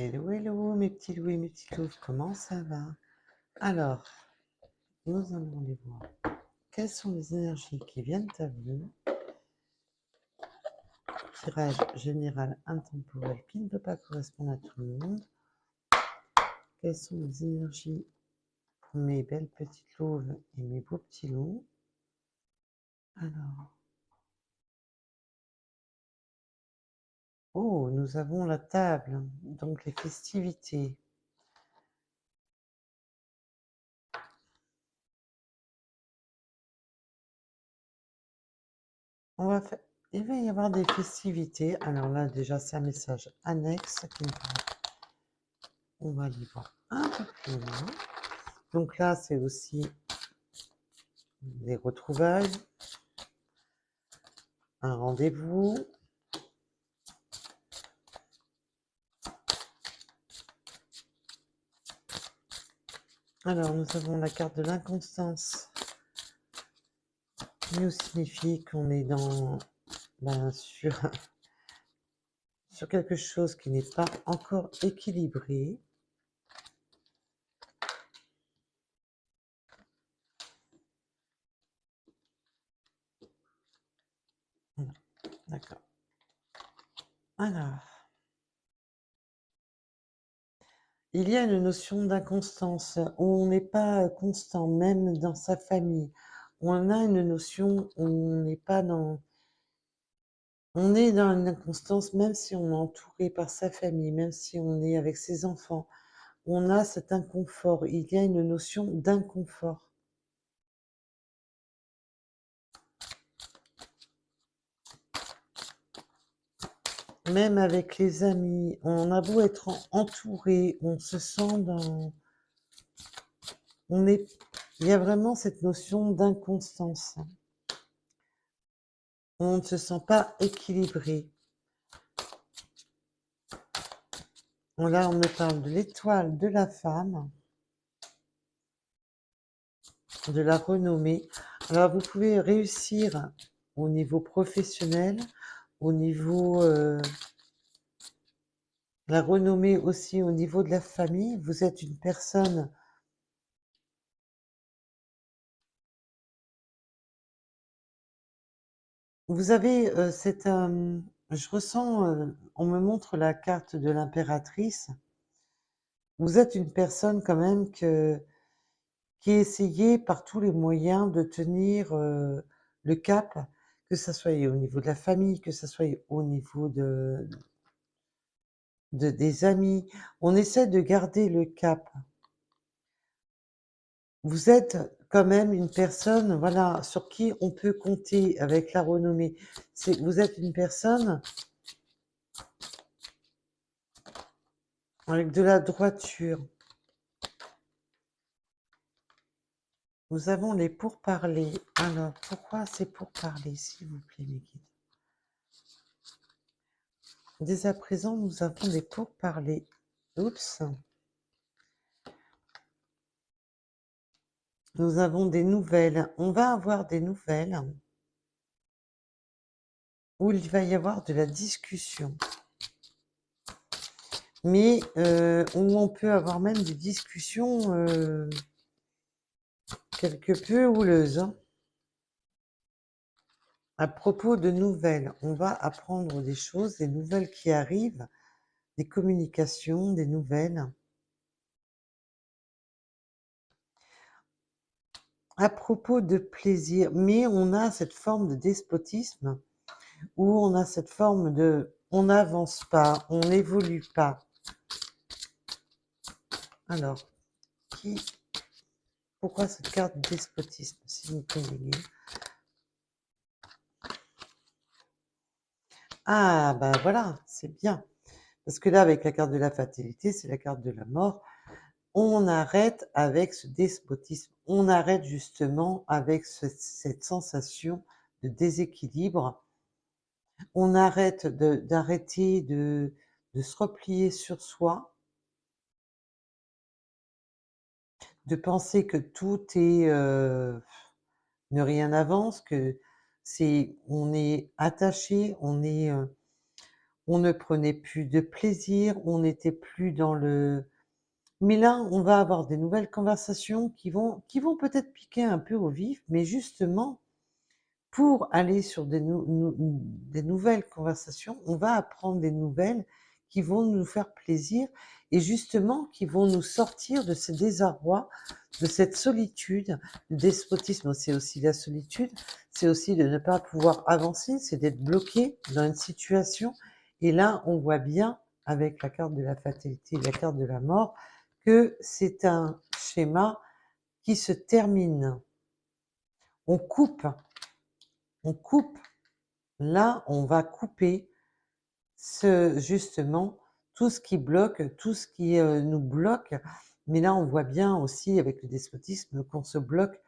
Hello, hello, mes petits loups et mes petites louves, comment ça va? Alors, nous allons aller voir quelles sont les énergies qui viennent à vous. Tirage général intemporel qui ne peut pas correspondre à tout le monde. Quelles sont les énergies pour mes belles petites louves et mes beaux petits loups? Alors, oh, nous avons la table, donc les festivités. On va faire... Il va y avoir des festivités. Alors là, déjà, c'est un message annexe qui me parle. On va aller voir un peu plus loin. Donc là, c'est aussi des retrouvailles, un rendez-vous. Alors, nous avons la carte de l'inconstance, qui nous signifie qu'on est dans, sur quelque chose qui n'est pas encore équilibré. D'accord. Alors, il y a une notion d'inconstance où on n'est pas constant, même dans sa famille. On a une notion où on n'est pas dans... On est dans une inconstance, même si on est entouré par sa famille, même si on est avec ses enfants. On a cet inconfort. Il y a une notion d'inconfort. Même avec les amis, on a beau être entouré, on se sent dans... Il y a vraiment cette notion d'inconstance. On ne se sent pas équilibré. Là, on me parle de l'étoile de la femme, de la renommée. Alors, vous pouvez réussir au niveau professionnel, au niveau... la renommée aussi au niveau de la famille. Vous êtes une personne... Vous avez je ressens, on me montre la carte de l'impératrice. Vous êtes une personne quand même qui essayait par tous les moyens de tenir le cap, que ça soit au niveau de la famille, que ça soit au niveau des amis. On essaie de garder le cap. Vous êtes quand même une personne, voilà, sur qui on peut compter avec la renommée. Vous êtes une personne avec de la droiture. Nous avons les pourparlers. Alors, pourquoi c'est pourparlers, s'il vous plaît, mes guides? Dès à présent, nous avons des pourparlers. Oups. Nous avons des nouvelles. On va avoir des nouvelles où il va y avoir de la discussion. Mais où on peut avoir même des discussions quelque peu houleuses. Hein. À propos de nouvelles, on va apprendre des choses, des nouvelles qui arrivent, des communications, des nouvelles. À propos de plaisir, mais on a cette forme de despotisme où on a cette forme de on n'avance pas, on n'évolue pas. Alors, pourquoi cette carte despotisme, s'il vous plaît, les guides? Ah, ben voilà, c'est bien. Parce que là, avec la carte de la fatalité, c'est la carte de la mort. On arrête avec ce despotisme. On arrête justement avec cette sensation de déséquilibre. On arrête d'arrêter de se replier sur soi, de penser que tout est... ne rien n'avance, que on est attaché, on ne prenait plus de plaisir, on n'était plus dans le... Mais là, on va avoir des nouvelles conversations qui vont peut-être piquer un peu au vif, mais justement, pour aller sur des nouvelles conversations, on va apprendre des nouvelles qui vont nous faire plaisir et justement qui vont nous sortir de ce désarroi, de cette solitude. Le despotisme, c'est aussi la solitude, c'est aussi de ne pas pouvoir avancer, c'est d'être bloqué dans une situation. Et là, on voit bien, avec la carte de la fatalité et la carte de la mort, que c'est un schéma qui se termine. On coupe, on coupe. Là, on va couper justement tout ce qui bloque, tout ce qui nous bloque. Mais là, on voit bien aussi avec le despotisme qu'on se bloque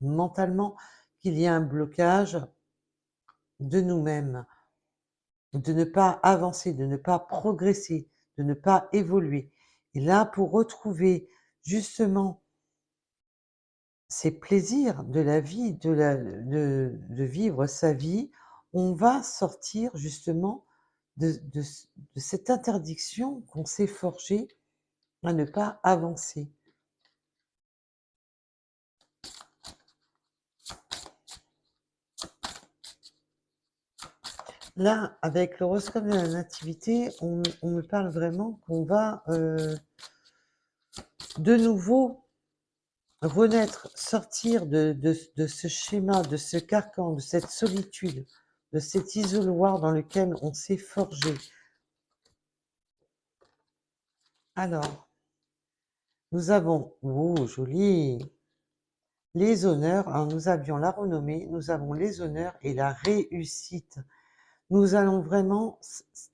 mentalement, qu'il y a un blocage de nous-mêmes, de ne pas avancer, de ne pas progresser, de ne pas évoluer. Et là, pour retrouver justement ces plaisirs de la vie, de vivre sa vie, on va sortir justement de cette interdiction qu'on s'est forgée à ne pas avancer. Là, avec l'horoscope de la nativité, on me parle vraiment qu'on va de nouveau renaître, sortir de ce schéma, de ce carcan, de cette solitude, de cet isoloir dans lequel on s'est forgé. Alors, nous avons, oh joli, les honneurs. Alors, nous avions la renommée, nous avons les honneurs et la réussite. Nous allons vraiment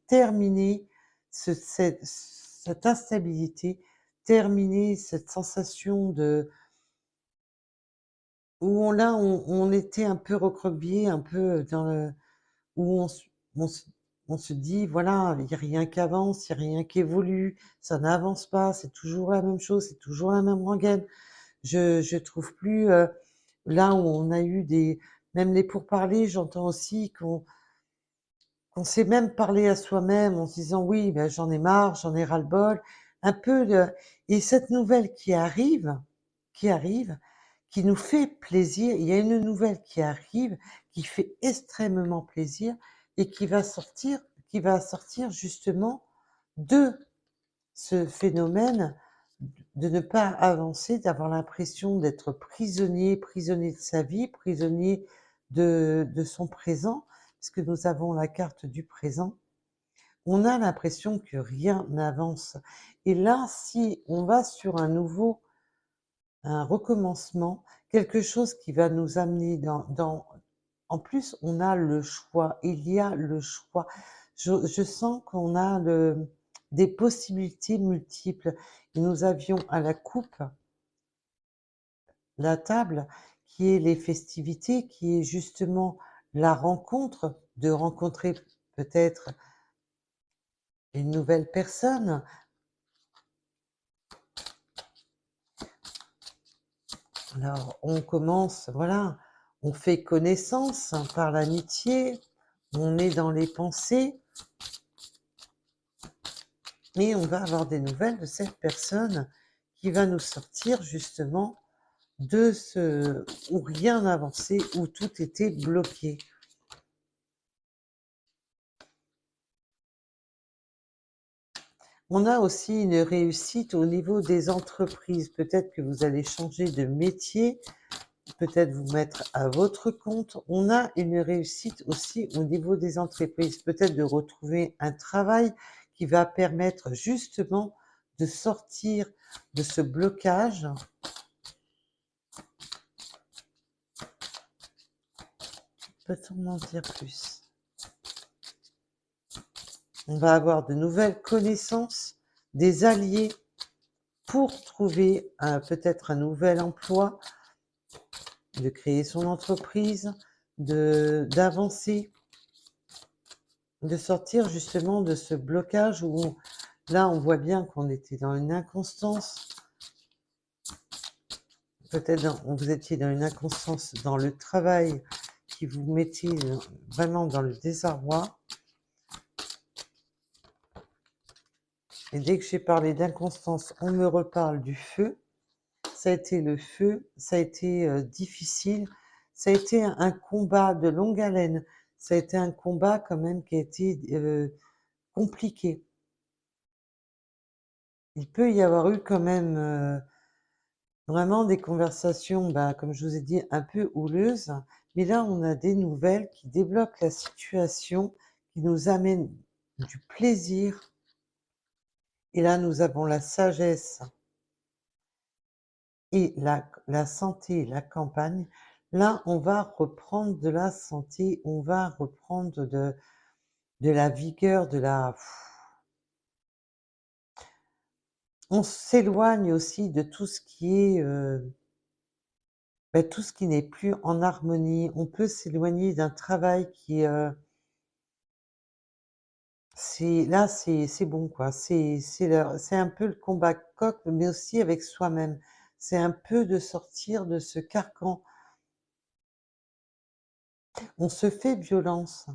terminer cette instabilité, terminer cette sensation de où on était un peu recroquevillé, un peu dans le où on se on se dit: «Voilà, il y a rien qui avance, il y a rien qui évolue, ça n'avance pas, c'est toujours la même chose, c'est toujours la même rengaine». Je trouve plus, là où on a eu des même les pourparlers, j'entends aussi qu'on s'est même parlé à soi-même en se disant: «Oui, ben, j'en ai marre, j'en ai ras-le-bol». Un peu de et cette nouvelle qui arrive, qui nous fait plaisir, il y a une nouvelle qui arrive, qui fait extrêmement plaisir et qui va sortir justement de ce phénomène de ne pas avancer, d'avoir l'impression d'être prisonnier, prisonnier de sa vie, prisonnier de son présent, puisque nous avons la carte du présent. On a l'impression que rien n'avance. Et là, si on va sur un recommencement, quelque chose qui va nous amener en plus, on a le choix, il y a le choix. Je sens qu'on a des possibilités multiples. Et nous avions à la coupe la table qui est les festivités, qui est justement la rencontre, de rencontrer peut-être une nouvelle personne. Alors, on commence, voilà, on fait connaissance par l'amitié, on est dans les pensées et on va avoir des nouvelles de cette personne qui va nous sortir justement de ce où rien n'avançait, où tout était bloqué. On a aussi une réussite au niveau des entreprises. Peut-être que vous allez changer de métier, peut-être vous mettre à votre compte. On a une réussite aussi au niveau des entreprises. Peut-être de retrouver un travail qui va permettre justement de sortir de ce blocage. Peut-on en dire plus? On va avoir de nouvelles connaissances, des alliés pour trouver peut-être un nouvel emploi, de créer son entreprise, d'avancer, de sortir justement de ce blocage où là on voit bien qu'on était dans une inconstance, peut-être vous étiez dans une inconstance dans le travail qui vous mettait vraiment dans le désarroi. Et dès que j'ai parlé d'inconstance, on me reparle du feu. Ça a été le feu, ça a été difficile, ça a été un combat de longue haleine, ça a été un combat quand même qui a été compliqué. Il peut y avoir eu quand même vraiment des conversations, bah, comme je vous ai dit, un peu houleuses, mais là on a des nouvelles qui débloquent la situation, qui nous amènent du plaisir, et là nous avons la sagesse et la santé, la campagne. Là, on va reprendre de la santé, on va reprendre de la vigueur, de la... On s'éloigne aussi de tout ce qui est, bah, tout ce qui n'est plus en harmonie. On peut s'éloigner d'un travail qui, c'est bon quoi. C'est un peu le combat coq, mais aussi avec soi-même. C'est un peu de sortir de ce carcan. On se fait violence.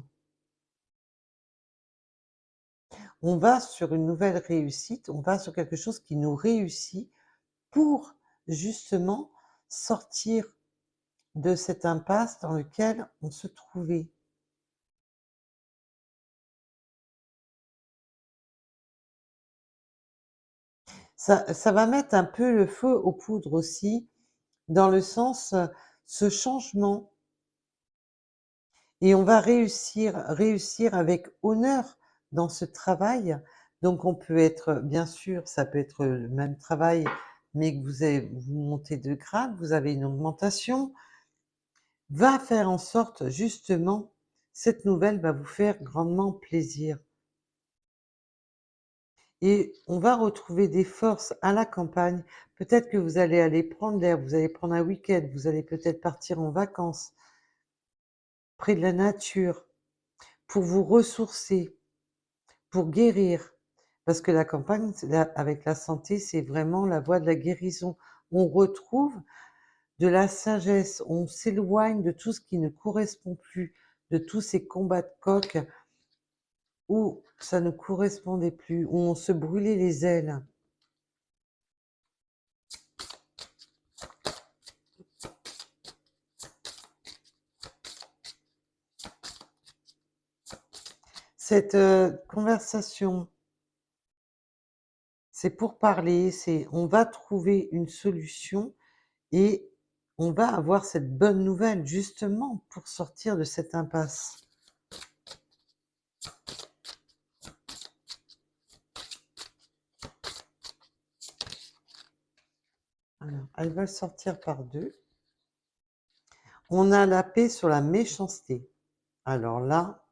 On va sur une nouvelle réussite, on va sur quelque chose qui nous réussit pour justement sortir de cette impasse dans lequel on se trouvait. Ça va mettre un peu le feu aux poudres aussi, dans le sens, ce changement, et on va réussir avec honneur dans ce travail. Donc on peut être, bien sûr, ça peut être le même travail, mais que vous montez de grade, vous avez une augmentation, va faire en sorte justement, cette nouvelle va vous faire grandement plaisir. Et on va retrouver des forces à la campagne. Peut-être que vous allez aller prendre l'air, vous allez prendre un week-end, vous allez peut-être partir en vacances près de la nature pour vous ressourcer, pour guérir. Parce que la campagne, avec la santé, c'est vraiment la voie de la guérison. On retrouve de la sagesse, on s'éloigne de tout ce qui ne correspond plus, de tous ces combats de coq où ça ne correspondait plus, où on se brûlait les ailes. Cette conversation, c'est pour parler, c'est on va trouver une solution et on va avoir cette bonne nouvelle justement pour sortir de cette impasse. Alors, elles veulent sortir par deux. On a la paix sur la méchanceté. Alors là,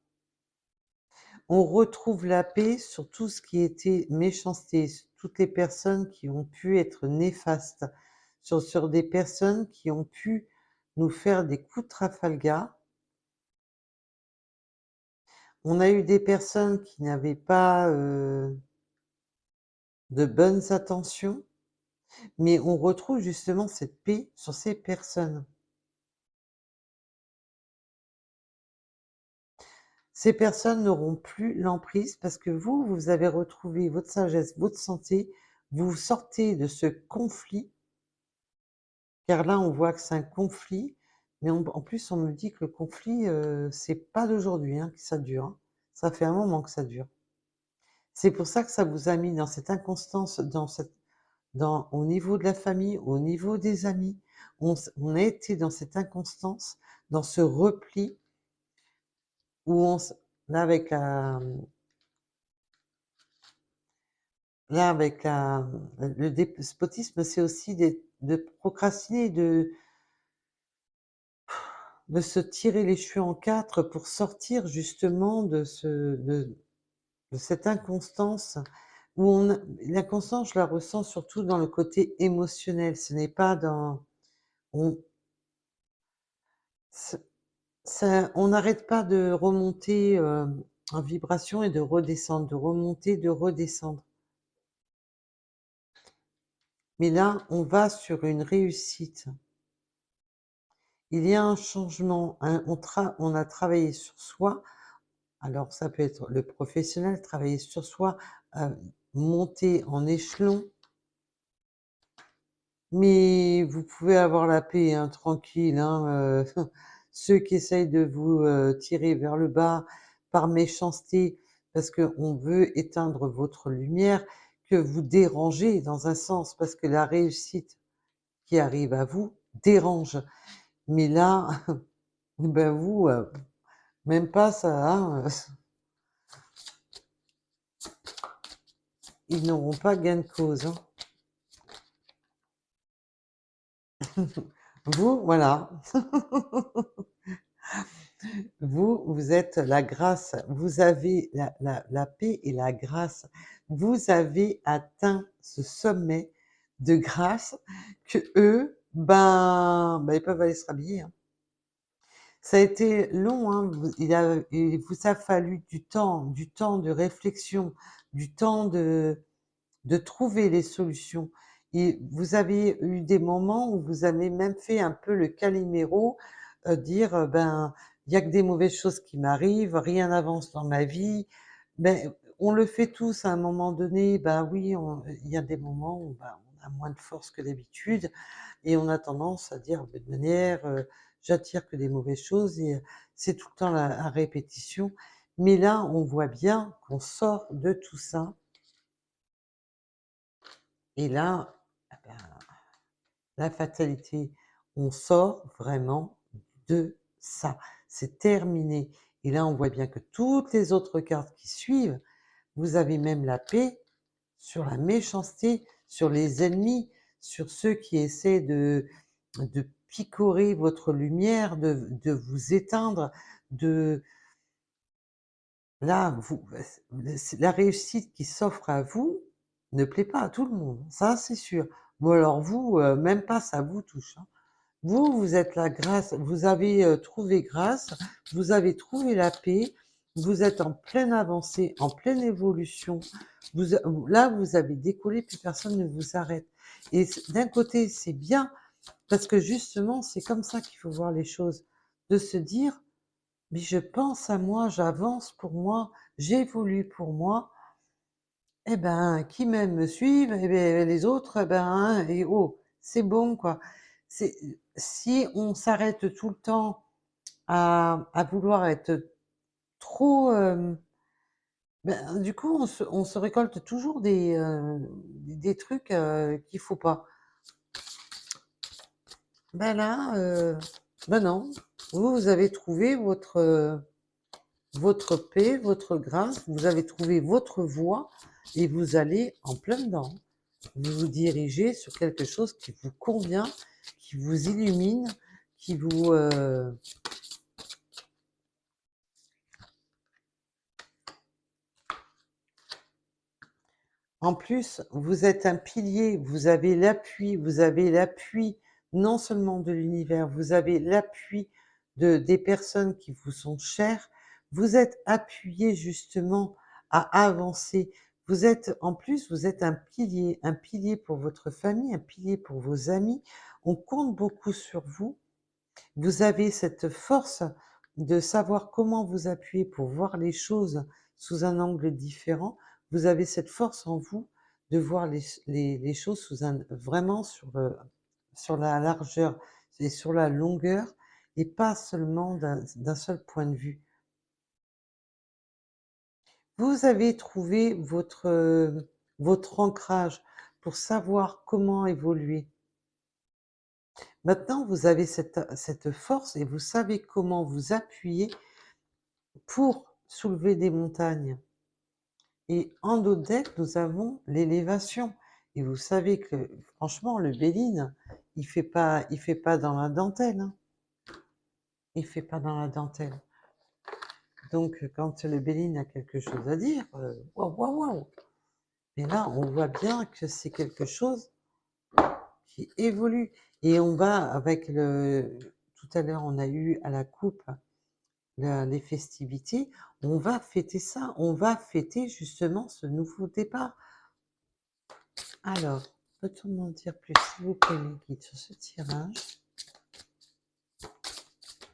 on retrouve la paix sur tout ce qui était méchanceté, sur toutes les personnes qui ont pu être néfastes, sur des personnes qui ont pu nous faire des coups de Trafalgar. On a eu des personnes qui n'avaient pas de bonnes intentions, mais on retrouve justement cette paix sur ces personnes. Ces personnes n'auront plus l'emprise parce que vous avez retrouvé votre sagesse, votre santé, vous sortez de ce conflit, car là, on voit que c'est un conflit, mais en plus, on me dit que le conflit, c'est pas d'aujourd'hui hein, que ça dure, hein. Ça fait un moment que ça dure. C'est pour ça que ça vous a mis dans cette inconstance, au niveau de la famille, au niveau des amis. On a été dans cette inconstance, dans ce repli où là, le despotisme, c'est aussi de procrastiner, de se tirer les cheveux en quatre pour sortir justement de cette inconstance où l'inconstance, je la ressens surtout dans le côté émotionnel. Ce n'est pas dans... On, on n'arrête pas de remonter en vibration et de redescendre, de remonter, de redescendre. Mais là, on va sur une réussite. Il y a un changement, on a travaillé sur soi. Alors ça peut être le professionnel, travailler sur soi, monter en échelon, mais vous pouvez avoir la paix, hein, tranquille, hein, ceux qui essayent de vous, tirer vers le bas par méchanceté, parce qu'on veut éteindre votre lumière, que vous dérangez dans un sens, parce que la réussite qui arrive à vous dérange. Mais là, ben vous, même pas ça, hein, ils n'auront pas gain de cause, hein. Vous, voilà. Vous êtes la grâce, vous avez la paix et la grâce. Vous avez atteint ce sommet de grâce que eux, ben, ils peuvent aller se rhabiller, hein. Ça a été long, hein, il vous a fallu du temps de réflexion, du temps de trouver les solutions. Et vous avez eu des moments où vous avez même fait un peu le Calimero, dire, «Ben, il y a que des mauvaises choses qui m'arrivent, rien n'avance dans ma vie». Ben, on le fait tous à un moment donné, ben oui, il y a des moments où, ben, on a moins de force que d'habitude et on a tendance à dire: «Bah, de toute manière, j'attire que des mauvaises choses» et c'est tout le temps la répétition. Mais là, on voit bien qu'on sort de tout ça et là, ah ben, la fatalité, on sort vraiment de ça. C'est terminé. Et là, on voit bien que toutes les autres cartes qui suivent, vous avez même la paix sur la méchanceté, sur les ennemis, sur ceux qui essaient de picorer votre lumière, de vous éteindre, de là, la réussite qui s'offre à vous ne plaît pas à tout le monde, ça c'est sûr. Ou alors vous, même pas ça vous touche, hein. Vous, vous êtes la grâce, vous avez, trouvé grâce, vous avez trouvé la paix, vous êtes en pleine avancée, en pleine évolution. Là, vous avez décollé, plus personne ne vous arrête et d'un côté, c'est bien parce que justement, c'est comme ça qu'il faut voir les choses, de se dire: «Mais je pense à moi, j'avance pour moi, j'évolue pour moi, et ben, qui m'aime me suive et beh, les autres, eh ben, hein, et oh, c'est bon quoi». C'est si on s'arrête tout le temps à vouloir être trop, ben, du coup, on se récolte toujours des trucs, qu'il faut pas. Ben là, ben non, vous avez trouvé votre paix, votre grâce, vous avez trouvé votre voie et vous allez en plein dedans. Vous vous dirigez sur quelque chose qui vous convient, qui vous illumine, qui vous, en plus, vous êtes un pilier, vous avez l'appui non seulement de l'univers, vous avez l'appui des personnes qui vous sont chères. Vous êtes appuyé justement à avancer. Vous êtes en plus, vous êtes un pilier pour votre famille, un pilier pour vos amis. On compte beaucoup sur vous. Vous avez cette force de savoir comment vous appuyer pour voir les choses sous un angle différent. Vous avez cette force en vous de voir les choses sous un vraiment sur la largeur et sur la longueur et pas seulement d'un seul point de vue. Vous avez trouvé votre ancrage pour savoir comment évoluer. Maintenant, vous avez cette force et vous savez comment vous appuyer pour soulever des montagnes. Et en d'autres decks, nous avons l'élévation. Et vous savez que, franchement, le Béline, il fait pas dans la dentelle, hein. Il fait pas dans la dentelle. Donc, quand le Béline a quelque chose à dire, waouh, waouh, waouh. Mais là, on voit bien que c'est quelque chose qui évolue. Et on va avec tout à l'heure, on a eu à la coupe les festivités, on va fêter ça, on va fêter justement ce nouveau départ. Alors, peut-on m'en dire plus, s'il vous plaît, les guides, sur ce tirage?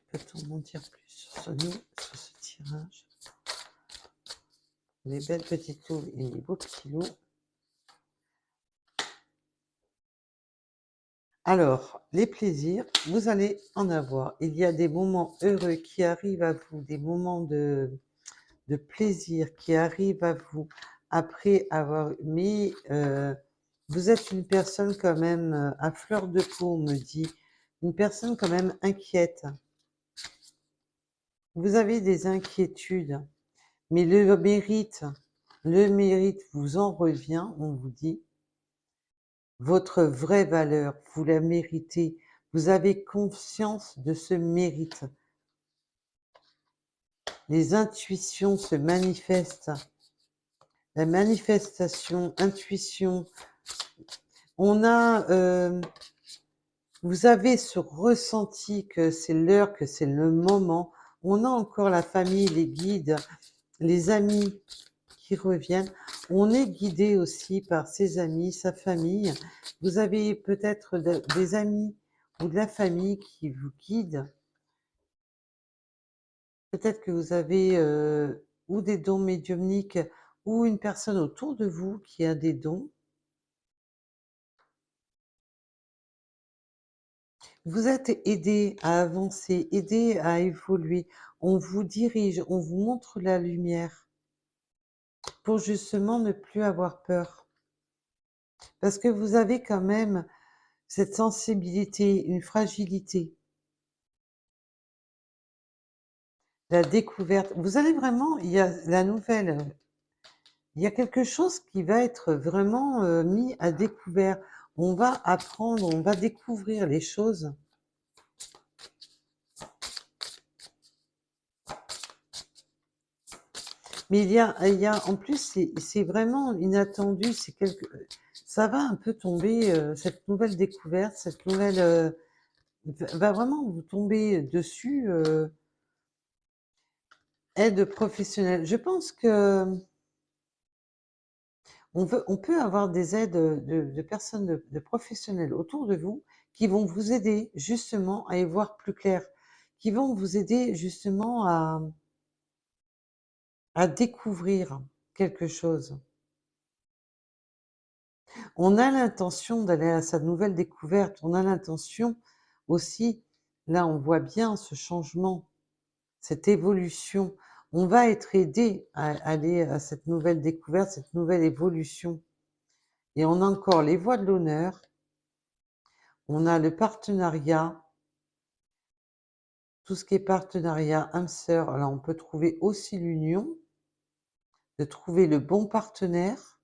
Peut-on m'en dire plus sur ce tirage? Les belles petites loups et les beaux petits loups. Alors, les plaisirs, vous allez en avoir. Il y a des moments heureux qui arrivent à vous, des moments de plaisir qui arrivent à vous après avoir... Mais vous êtes une personne quand même à fleur de peau, on me dit. Une personne quand même inquiète. Vous avez des inquiétudes, mais le mérite vous en revient, on vous dit. Votre vraie valeur, vous la méritez. Vous avez conscience de ce mérite. Les intuitions se manifestent. La manifestation, intuition. On a, vous avez ce ressenti que c'est l'heure, que c'est le moment. On a encore la famille, les guides, les amis qui reviennent. On est guidé aussi par ses amis, sa famille. Vous avez peut-être des amis ou de la famille qui vous guident. Peut-être que vous avez ou des dons médiumniques ou une personne autour de vous qui a des dons. Vous êtes aidé à avancer, aidé à évoluer. On vous dirige, on vous montre la lumière pour justement ne plus avoir peur. Parce que vous avez quand même cette sensibilité, une fragilité. La découverte. Vous allez vraiment, il y a la nouvelle, il y a quelque chose qui va être vraiment mis à découvert. On va apprendre, on va découvrir les choses. Mais en plus, c'est vraiment inattendu. Ça va un peu tomber, cette nouvelle découverte, cette nouvelle va vraiment vous tomber dessus. Aide professionnelle. Je pense que on peut avoir des aides de personnes, de professionnels autour de vous qui vont vous aider justement à y voir plus clair, qui vont vous aider justement à découvrir quelque chose. On a l'intention d'aller à sa nouvelle découverte, on a l'intention aussi, là on voit bien ce changement, cette évolution. On va être aidé à aller à cette nouvelle découverte, cette nouvelle évolution. Et on a encore les voies de l'honneur, on a le partenariat, tout ce qui est partenariat, âme sœur. Alors on peut trouver aussi l'union, de trouver le bon partenaire,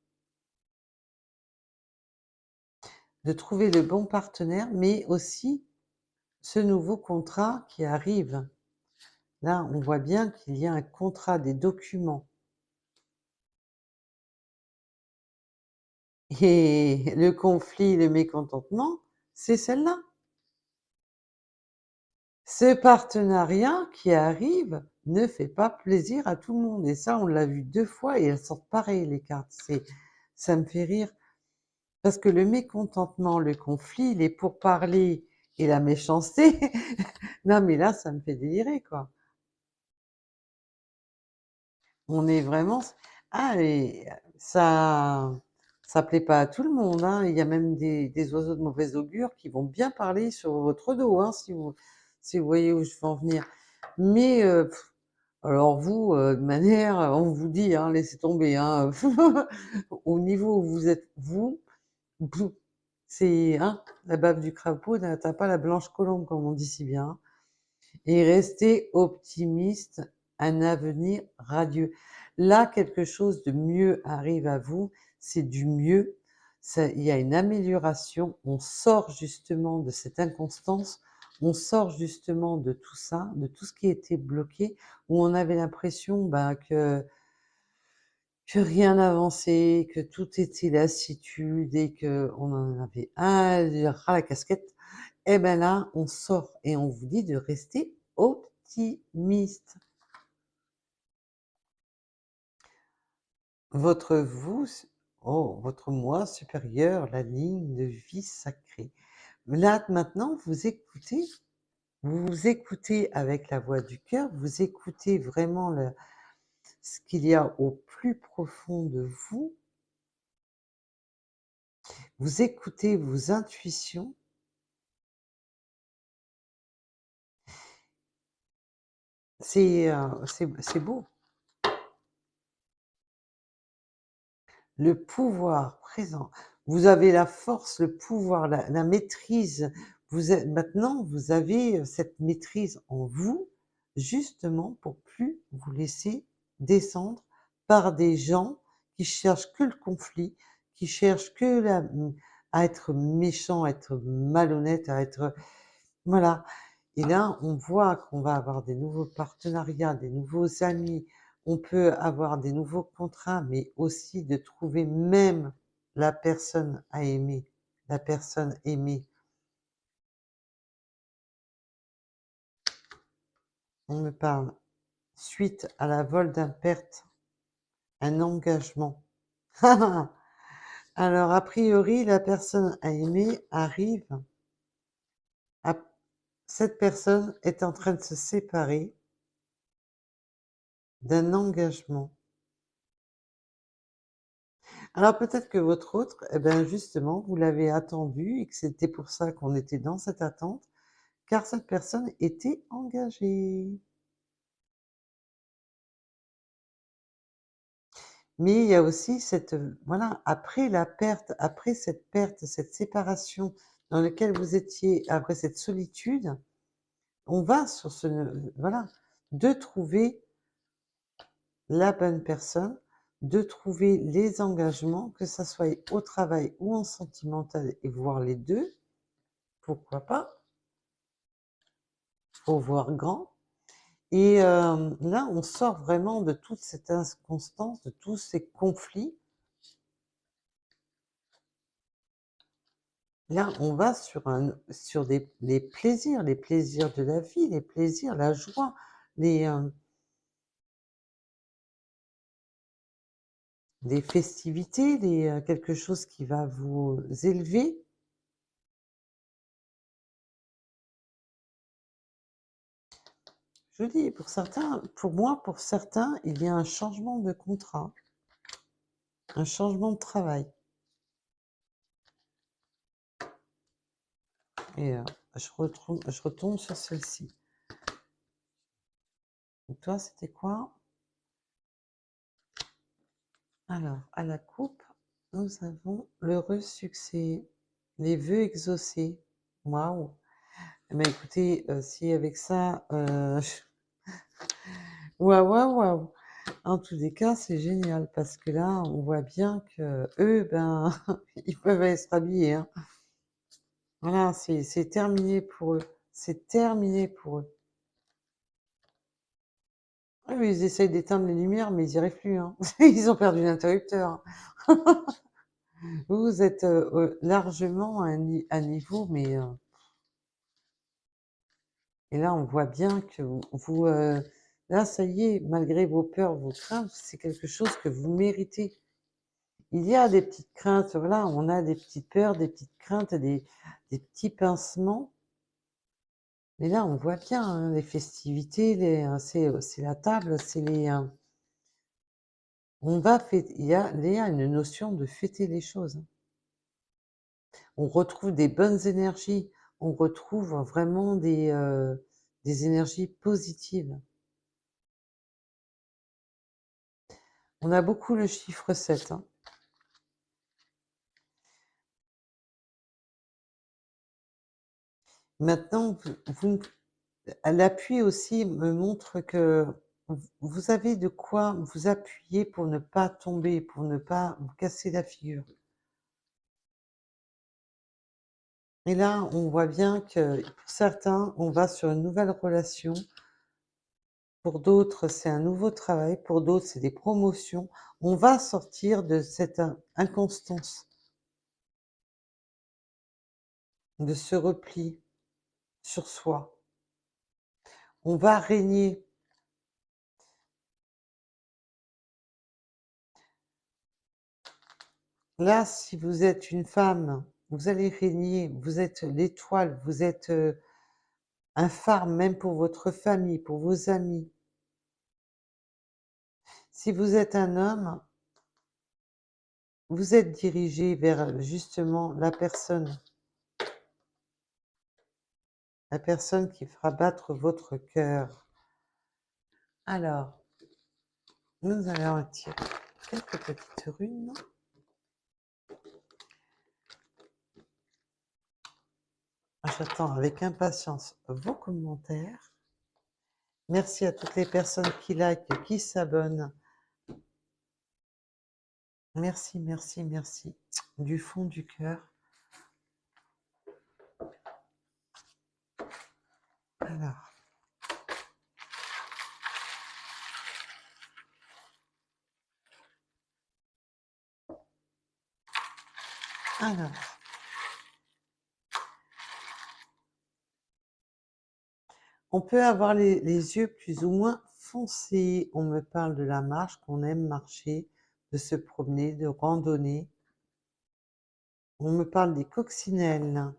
mais aussi ce nouveau contrat qui arrive. Là, on voit bien qu'il y a un contrat, des documents. Et le conflit, le mécontentement, c'est celle-là. Ce partenariat qui arrive ne fait pas plaisir à tout le monde. Et ça, on l'a vu 2 fois et elles sortent pareil, les cartes. Ça me fait rire. Parce que le mécontentement, le conflit, les pourparlers et la méchanceté, non mais là, ça me fait délirer, quoi. On est vraiment... Ah, et ça plaît pas à tout le monde, hein. Il y a même des oiseaux de mauvais augure qui vont bien parler sur votre dos, hein, si vous voyez où je veux en venir. Mais alors vous, de manière, on vous dit, hein, laissez tomber, hein, au niveau où vous êtes vous, c'est hein, la bave du crapaud n'atteint pas la blanche colombe, comme on dit si bien. Et restez optimiste, un avenir radieux. Là, quelque chose de mieux arrive à vous, c'est du mieux. Il y a une amélioration, on sort justement de cette inconstance, on sort justement de tout ça, de tout ce qui était bloqué, où on avait l'impression que rien n'avançait, que tout était lassitude et qu'on en avait ras la casquette. Et ben là, on sort et on vous dit de rester optimiste. Votre vous, votre moi supérieur, la ligne de vie sacrée. Là, maintenant, vous vous écoutez avec la voix du cœur, vous écoutez vraiment ce qu'il y a au plus profond de vous écoutez vos intuitions, C'est beau. Le pouvoir présent. Vous avez la force, le pouvoir, la maîtrise. Maintenant, vous avez cette maîtrise en vous, justement pour plus vous laisser descendre par des gens qui cherchent que le conflit, qui cherchent que à être méchant, à être malhonnête, à être... Voilà. Et là, on voit qu'on va avoir des nouveaux partenariats, des nouveaux amis, on peut avoir des nouveaux contrats, mais aussi de trouver même la personne à aimer, la personne aimée. On me parle suite à la vol d'un perte, un engagement. Alors, a priori, la personne à aimer arrive à... Cette personne est en train de se séparer d'un engagement. Alors peut-être que votre autre, eh ben justement, vous l'avez attendu et que c'était pour ça qu'on était dans cette attente, car cette personne était engagée. Mais il y a aussi cette, voilà, après la perte, après cette perte, cette séparation dans laquelle vous étiez, après cette solitude, on va sur ce, voilà, de trouver la bonne personne, de trouver les engagements, que ça soit au travail ou en sentimental, et voir les deux, pourquoi pas, faut voir grand. Et là, on sort vraiment de toute cette inconstance, de tous ces conflits. Là, on va sur les plaisirs de la vie, les plaisirs, la joie, les, les festivités, quelque chose qui va vous élever. Je dis, pour certains, pour moi, pour certains, il y a un changement de contrat, un changement de travail. Et je retombe sur celle-ci. Et toi, c'était quoi? Alors, à la coupe, nous avons l'heureux succès, les vœux exaucés. Waouh! Eh ben, écoutez, si avec ça, waouh, waouh, waouh! En tous les cas, c'est génial parce que là, on voit bien que eux, ben, ils peuvent aller se rhabiller, hein. Voilà, c'est terminé pour eux. C'est terminé pour eux. Ah oui, ils essayent d'éteindre les lumières, mais ils n'y arrivent plus, hein. Ils ont perdu l'interrupteur. Vous êtes largement à un niveau, mais et là, on voit bien que là, ça y est, malgré vos peurs, vos craintes, c'est quelque chose que vous méritez. Il y a des petites craintes, voilà, on a des petites peurs, des petites craintes, des petits pincements. Mais là, on voit bien hein, les festivités, c'est la table, c'est les. On va fêter, il y a une notion de fêter les choses. On retrouve des bonnes énergies, on retrouve vraiment des énergies positives. On a beaucoup le chiffre 7. Hein. Maintenant, l'appui aussi me montre que vous avez de quoi vous appuyer pour ne pas tomber, pour ne pas vous casser la figure. Et là, on voit bien que pour certains, on va sur une nouvelle relation. Pour d'autres, c'est un nouveau travail. Pour d'autres, c'est des promotions. On va sortir de cette inconstance, de ce repli sur soi. On va régner. Là, si vous êtes une femme, vous allez régner. Vous êtes l'étoile. Vous êtes un phare même pour votre famille, pour vos amis. Si vous êtes un homme, vous êtes dirigé vers justement la personne qui fera battre votre cœur. Alors, nous allons tirer quelques petites runes. J'attends avec impatience vos commentaires. Merci à toutes les personnes qui likent, qui s'abonnent. Merci, merci, merci. Du fond du cœur. Alors. Alors. On peut avoir les yeux plus ou moins foncés. On me parle de la marche, qu'on aime marcher, de se promener, de randonner. On me parle des coccinelles,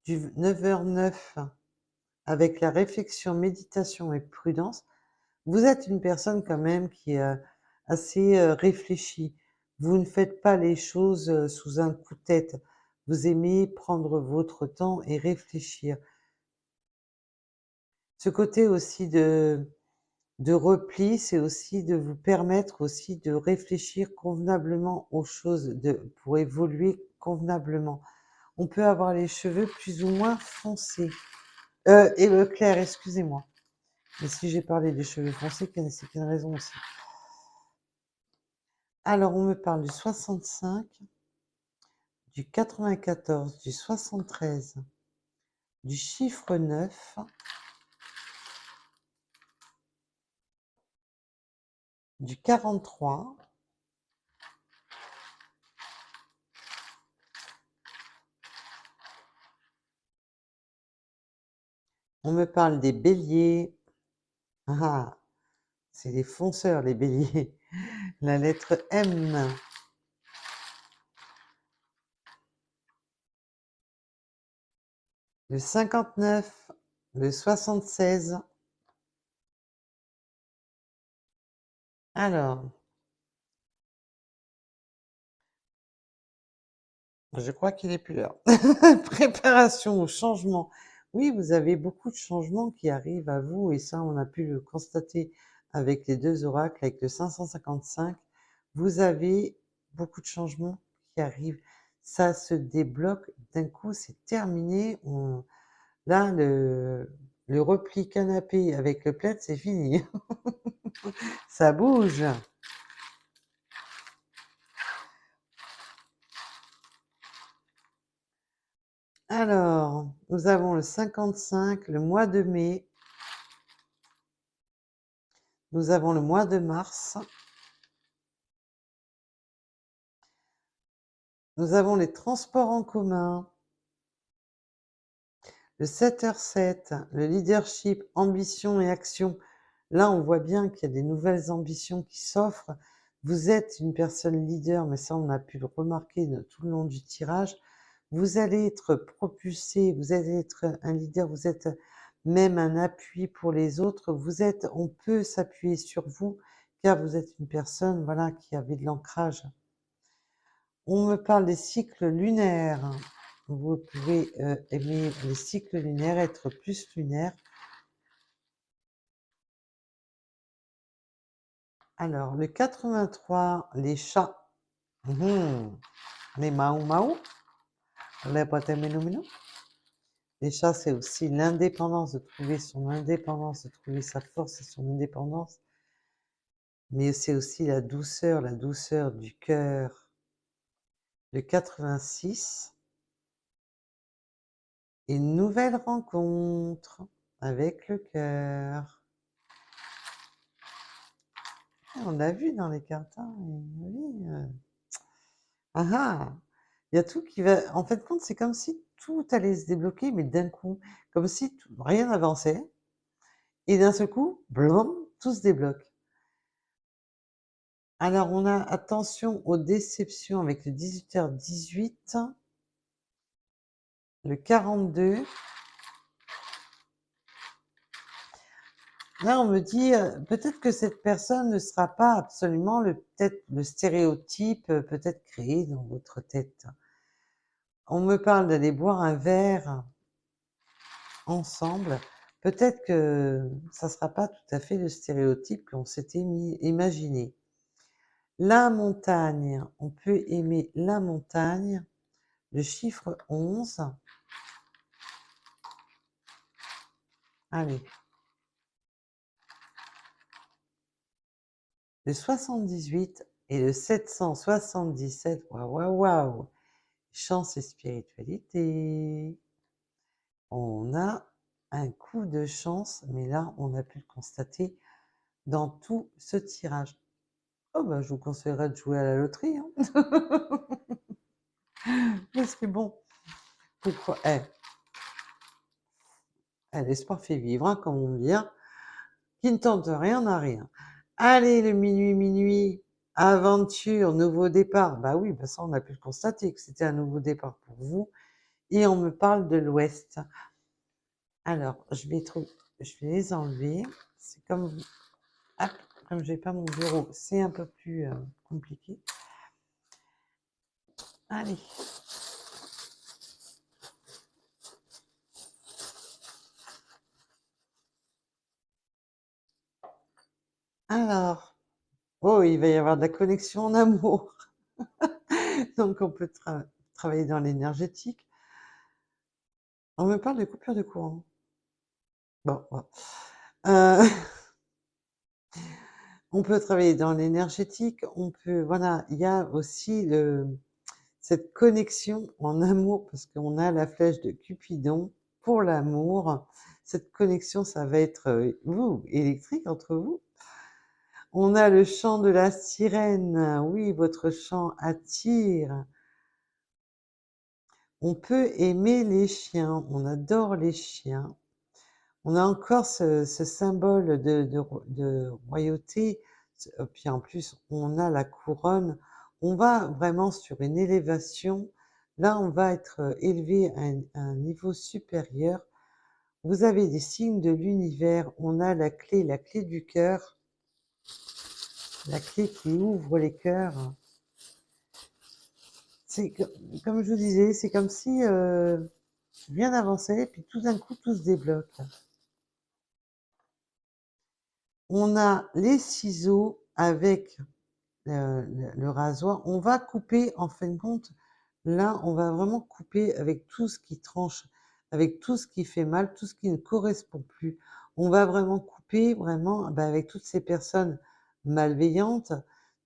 du 9h09, avec la réflexion, méditation et prudence. Vous êtes une personne quand même qui est assez réfléchie. Vous ne faites pas les choses sous un coup de tête. Vous aimez prendre votre temps et réfléchir. Ce côté aussi de repli, c'est aussi de vous permettre aussi de réfléchir convenablement aux choses, pour évoluer convenablement. On peut avoir les cheveux plus ou moins foncés. Clairs, excusez-moi. Mais si j'ai parlé des cheveux foncés, c'est qu'il y a une raison aussi. Alors, on me parle du 65, du 94, du 73, du chiffre 9, du 43, on me parle des béliers. Ah, c'est les fonceurs, les béliers. La lettre M. Le 59, le 76. Alors, je crois qu'il est plus l'heure. Préparation au changement. Oui, vous avez beaucoup de changements qui arrivent à vous et ça, on a pu le constater avec les deux oracles, avec le 555. Vous avez beaucoup de changements qui arrivent. Ça se débloque d'un coup, c'est terminé. Là, le repli canapé avec le plaid, c'est fini. Ça bouge. Alors, nous avons le 55, le mois de mai. Nous avons le mois de mars. Nous avons les transports en commun. Le 7h07, le leadership, ambition et action. Là, on voit bien qu'il y a des nouvelles ambitions qui s'offrent. Vous êtes une personne leader, mais ça, on a pu le remarquer tout le long du tirage. Vous allez être propulsé, vous allez être un leader, vous êtes même un appui pour les autres. On peut s'appuyer sur vous, car vous êtes une personne, voilà, qui avait de l'ancrage. On me parle des cycles lunaires. Vous pouvez aimer les cycles lunaires, être plus lunaire. Alors, le 83, les chats. Les maou maou, les potéménou. Les chats, c'est aussi l'indépendance, de trouver son indépendance, de trouver sa force et son indépendance. Mais c'est aussi la douceur du cœur. Le 86. Une nouvelle rencontre avec le cœur. On l'a vu dans les cartes, hein, oui. Ah ah! Il y a tout qui va... En fait, compte, c'est comme si tout allait se débloquer, mais d'un coup, comme si rien n'avançait. Et d'un seul coup, blam, tout se débloque. Alors, on a attention aux déceptions avec le 18h18, le 42. Là, on me dit, peut-être que cette personne ne sera pas absolument peut-être le stéréotype peut-être créé dans votre tête. On me parle d'aller boire un verre ensemble. Peut-être que ça sera pas tout à fait le stéréotype qu'on s'était imaginé. La montagne, on peut aimer la montagne, le chiffre 11. Allez, le 78 et le 777. Waouh, waouh, waouh! Chance et spiritualité. On a un coup de chance, mais là, on a pu le constater dans tout ce tirage. Oh ben, je vous conseillerais de jouer à la loterie, hein. Parce que bon, pourquoi l'espoir fait vivre, hein, comme on dit, hein. Qui ne tente rien n'a rien. Allez, le minuit, minuit, aventure, nouveau départ. Bah oui, bah ça, on a pu le constater que c'était un nouveau départ pour vous. Et on me parle de l'Ouest. Alors, je vais les enlever. C'est comme, hop, comme j'ai pas mon bureau, c'est un peu plus compliqué. Allez. Alors, oh, il va y avoir de la connexion en amour. Donc, on peut travailler dans l'énergétique. On me parle de coupure de courant. Bon, bon. Euh, on peut travailler dans l'énergétique. On peut, voilà, il y a aussi cette connexion en amour parce qu'on a la flèche de Cupidon pour l'amour. Cette connexion, ça va être électrique entre vous. On a le chant de la sirène. Oui, votre chant attire. On peut aimer les chiens. On adore les chiens. On a encore ce symbole de royauté. Puis en plus, on a la couronne. On va vraiment sur une élévation. Là, on va être élevé à un niveau supérieur. Vous avez des signes de l'univers. On a la clé du cœur, la clé qui ouvre les cœurs. C'est comme je vous disais, c'est comme si rien n'avançait, puis tout d'un coup, tout se débloque. On a les ciseaux avec le rasoir. On va couper, en fin de compte, là, on va vraiment couper avec tout ce qui tranche, avec tout ce qui fait mal, tout ce qui ne correspond plus. On va vraiment couper, vraiment, ben, avec toutes ces personnes malveillantes,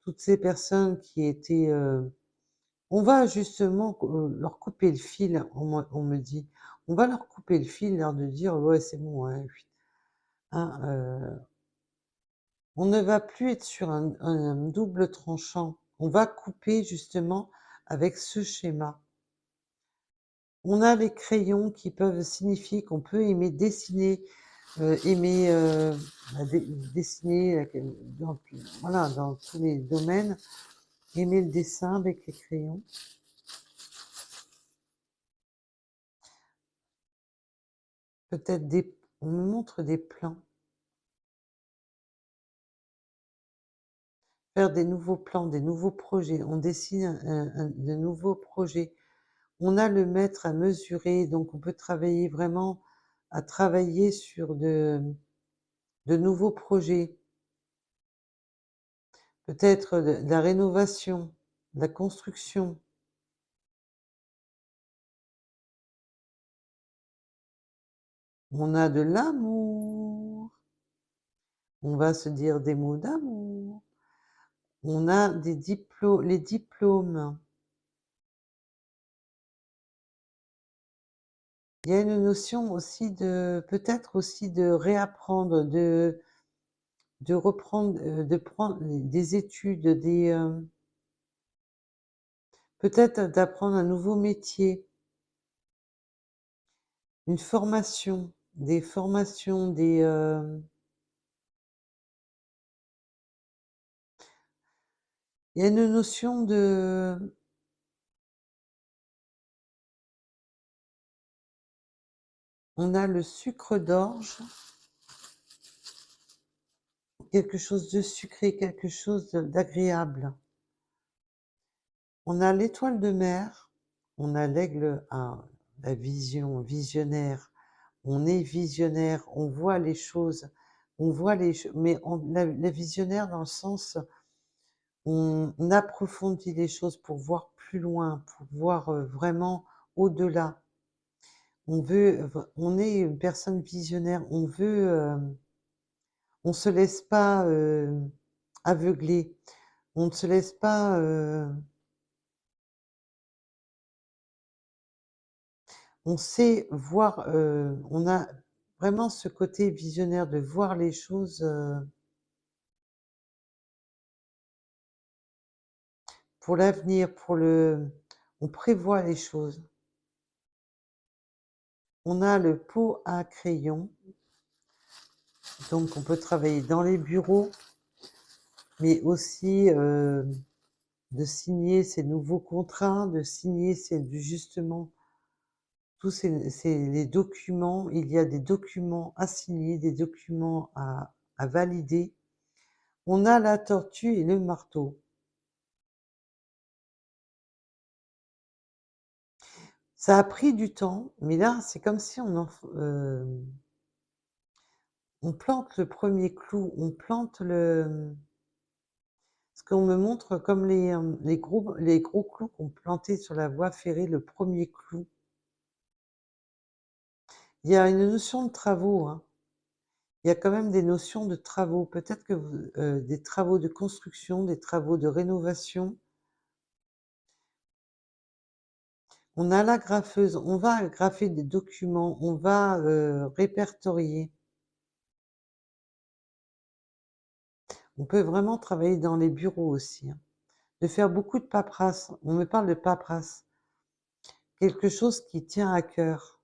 toutes ces personnes qui étaient... on va justement leur couper le fil, on me dit. On va leur couper le fil, leur de dire, ouais, c'est bon, hein, hein, on ne va plus être sur un double tranchant. On va couper justement avec ce schéma. On a les crayons qui peuvent signifier qu'on peut aimer dessiner, aimer dessiner voilà, dans tous les domaines, aimer le dessin avec les crayons. Peut-être on me montre des plans. Faire des nouveaux plans, des nouveaux projets. On dessine de nouveaux projets. On a le mètre à mesurer, donc on peut travailler vraiment à travailler sur de nouveaux projets. Peut-être de la rénovation, de la construction. On a de l'amour. On va se dire des mots d'amour. On a les diplômes. Il y a une notion aussi peut-être aussi de réapprendre, de reprendre, de prendre des études, peut-être d'apprendre un nouveau métier, une formation, des formations, il y a une notion on a le sucre d'orge, quelque chose de sucré, quelque chose d'agréable. On a l'étoile de mer, on a l'aigle, la vision, visionnaire. on est visionnaire, on voit les choses, on voit mais la visionnaire dans le sens, on approfondit les choses pour voir plus loin, pour voir, vraiment au-delà. On est une personne visionnaire, on se laisse pas, aveugler, on ne se laisse pas, on sait voir, on a vraiment ce côté visionnaire de voir les choses, pour l'avenir, on prévoit les choses. On a le pot à crayon, donc on peut travailler dans les bureaux, mais aussi, de signer ces nouveaux contrats, de signer justement tous les documents. Il y a des documents à signer, des documents à valider. On a la tortue et le marteau. Ça a pris du temps, mais là, c'est comme si on plante le premier clou, on plante ce qu'on me montre comme les gros clous qu'on plantait sur la voie ferrée, le premier clou. Il y a une notion de travaux, hein. Il y a quand même des notions de travaux. Peut-être que des travaux de construction, des travaux de rénovation. On a la graffeuse, on va graffer des documents, on va, répertorier. On peut vraiment travailler dans les bureaux aussi, hein. De faire beaucoup de paperasse. On me parle de paperasse, quelque chose qui tient à cœur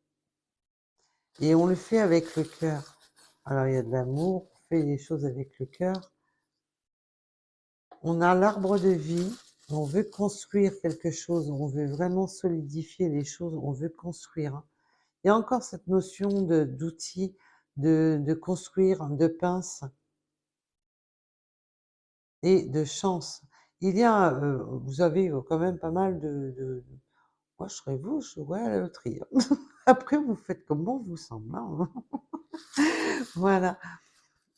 et on le fait avec le cœur. Alors il y a de l'amour, on fait les choses avec le cœur. On a l'arbre de vie, on veut construire quelque chose, on veut vraiment solidifier les choses, on veut construire, hein. Il y a encore cette notion d'outil, de construire, de pince et de chance. Vous avez quand même pas mal moi je serais vous, je jouerais à la loterie, hein. Après vous faites comme bon vous semble, hein. Voilà.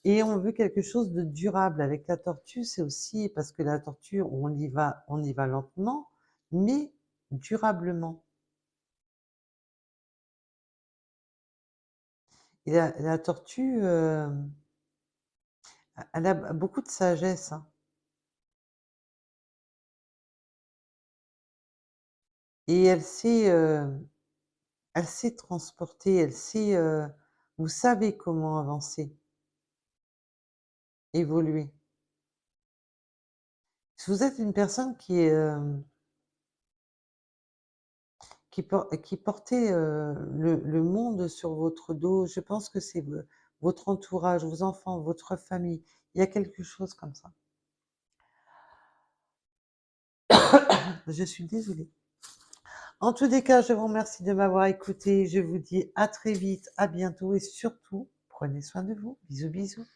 Et on veut quelque chose de durable. Avec la tortue, c'est aussi parce que la tortue, on y va lentement, mais durablement. Et la tortue, elle a beaucoup de sagesse, hein. Et elle sait transporter, vous savez comment avancer, évoluer. Si vous êtes une personne qui portait, le monde sur votre dos, je pense que c'est votre entourage, vos enfants, votre famille. Il y a quelque chose comme ça. Je suis désolée. En tous les cas, je vous remercie de m'avoir écouté. Je vous dis à très vite, à bientôt et surtout, prenez soin de vous. Bisous, bisous.